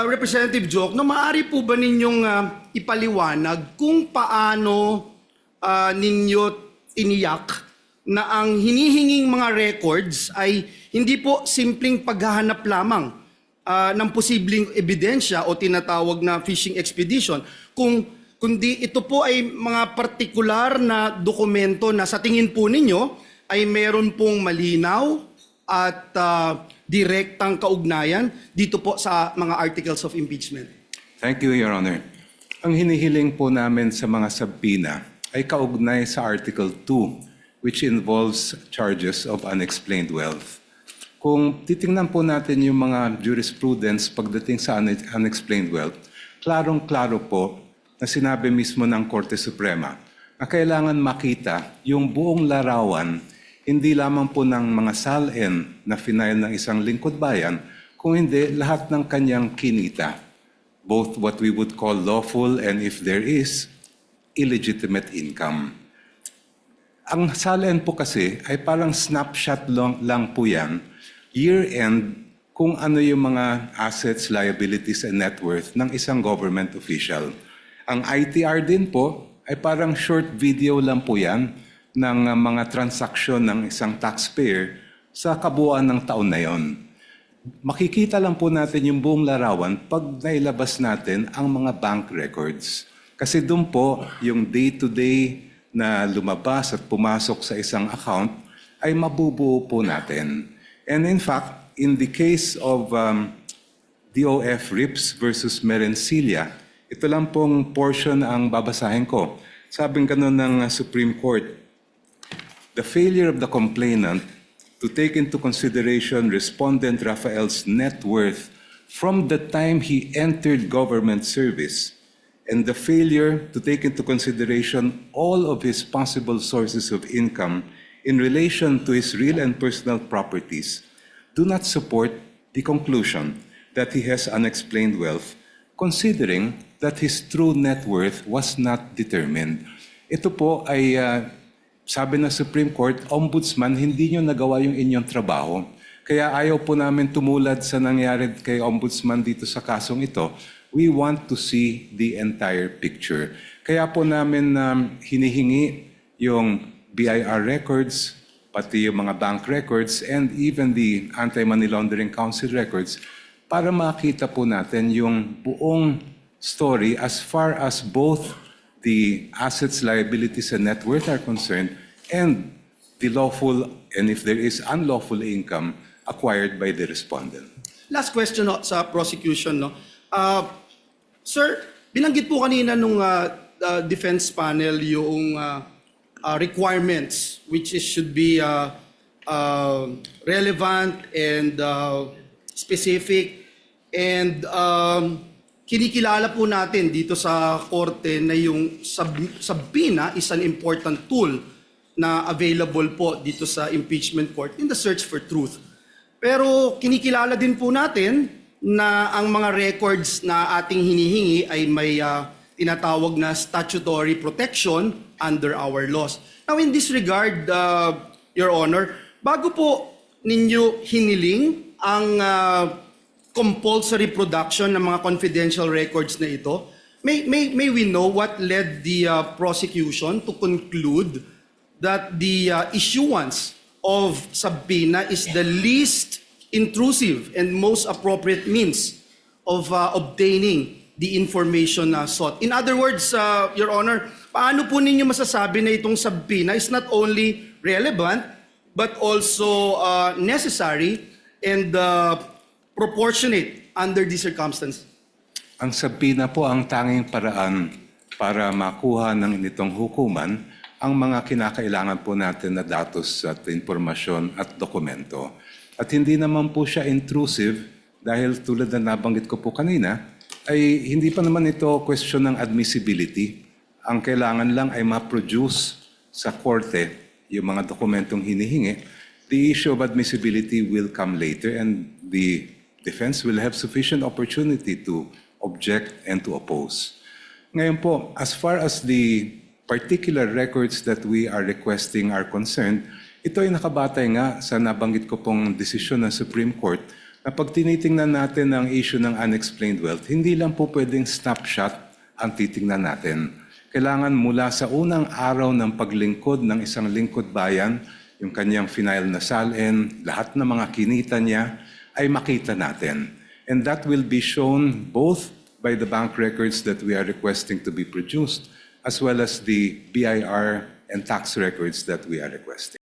Representative Joke, no, maaari po ba ninyong ipaliwanag kung paano ninyo tiniyak na ang hinihinging mga records ay hindi po simpleng paghahanap lamang ng posibleng ebidensya o tinatawag na fishing expedition, kundi ito po ay mga partikular na dokumento na sa tingin po ninyo ay meron pong malinaw at direktang kaugnayan dito po sa mga articles of impeachment. Thank you, Your Honor. Ang hinihiling po namin sa mga sabina ay kaugnay sa Article 2, which involves charges of unexplained wealth. Kung titingnan po natin yung mga jurisprudence pagdating sa unexplained wealth, klarong-klaro po na sinabi mismo ng Korte Suprema na kailangan makita yung buong larawan, hindi lamang po ng mga SALN na final ng isang lingkod bayan, kung hindi lahat ng kanyang kinita, both what we would call lawful and if there is, illegitimate income. Ang SALN po kasi ay parang snapshot lang po yan, year-end, kung ano yung mga assets, liabilities, and net worth ng isang government official. Ang ITR din po ay parang short video lang po yan ng mga transaksyon ng isang taxpayer sa kabuuan ng taon na yon. Makikita lang po natin yung buong larawan pag nailabas natin ang mga bank records. Kasi doon po yung day-to-day na lumabas at pumasok sa isang account ay mabubuo po natin. And in fact, in the case of DOF Rips versus Merencilia, ito lang pong portion ang babasahin ko. Sabing ganun ng Supreme Court, the failure of the complainant to take into consideration Respondent Rafael's net worth from the time he entered government service and the failure to take into consideration all of his possible sources of income in relation to his real and personal properties do not support the conclusion that he has unexplained wealth, considering that his true net worth was not determined. Ito po ay sabi ng Supreme Court, Ombudsman, hindi nyo nagawa yung inyong trabaho. Kaya ayaw po namin tumulad sa nangyari kay Ombudsman dito sa kasong ito. We want to see the entire picture. Kaya po namin hinihingi yung BIR records, pati yung mga bank records, and even the Anti-Money Laundering Council records para makita po natin yung buong story as far as both the assets, liabilities, and net worth are concerned, and the lawful, and if there is unlawful income acquired by the respondent. Last question no, sa prosecution. No? Sir, binanggit po kanina nung defense panel yung requirements which should be relevant and specific, and kinikilala po natin dito sa korte na yung subpoena is an important tool na available po dito sa impeachment court in the search for truth. Pero kinikilala din po natin na ang mga records na ating hinihingi ay may tinatawag na statutory protection under our laws. Now in this regard, Your Honor, bago po ninyo hiniling ang compulsory production ng mga confidential records na ito, may we know what led the prosecution to conclude that the issuance of subpoena is the least intrusive and most appropriate means of obtaining the information sought? In other words, Your Honor, paano po ninyo masasabi na itong subpoena is not only relevant but also necessary and proportionate under these circumstances? Ang subpoena po ang tanging paraan para makuha ng initong hukuman ang mga kinakailangan po natin na datos at impormasyon at dokumento. At hindi naman po siya intrusive dahil tulad na nabanggit ko po kanina, ay hindi pa naman ito question ng admissibility. Ang kailangan lang ay ma-produce sa korte yung mga dokumentong hinihingi. The issue of admissibility will come later, and the defense will have sufficient opportunity to object and to oppose. Ngayon po, as far as the particular records that we are requesting are concerned, ito ay nakabatay nga sa nabanggit ko pong desisyon ng Supreme Court na pag tinitingnan natin ang issue ng unexplained wealth, hindi lang po pwedeng snapshot ang titingnan natin. Kailangan mula sa unang araw ng paglingkod ng isang lingkod bayan, yung kanyang final na salin, lahat ng mga kinita niya, ay makita natin. And that will be shown both by the bank records that we are requesting to be produced, as well as the BIR and tax records that we are requesting.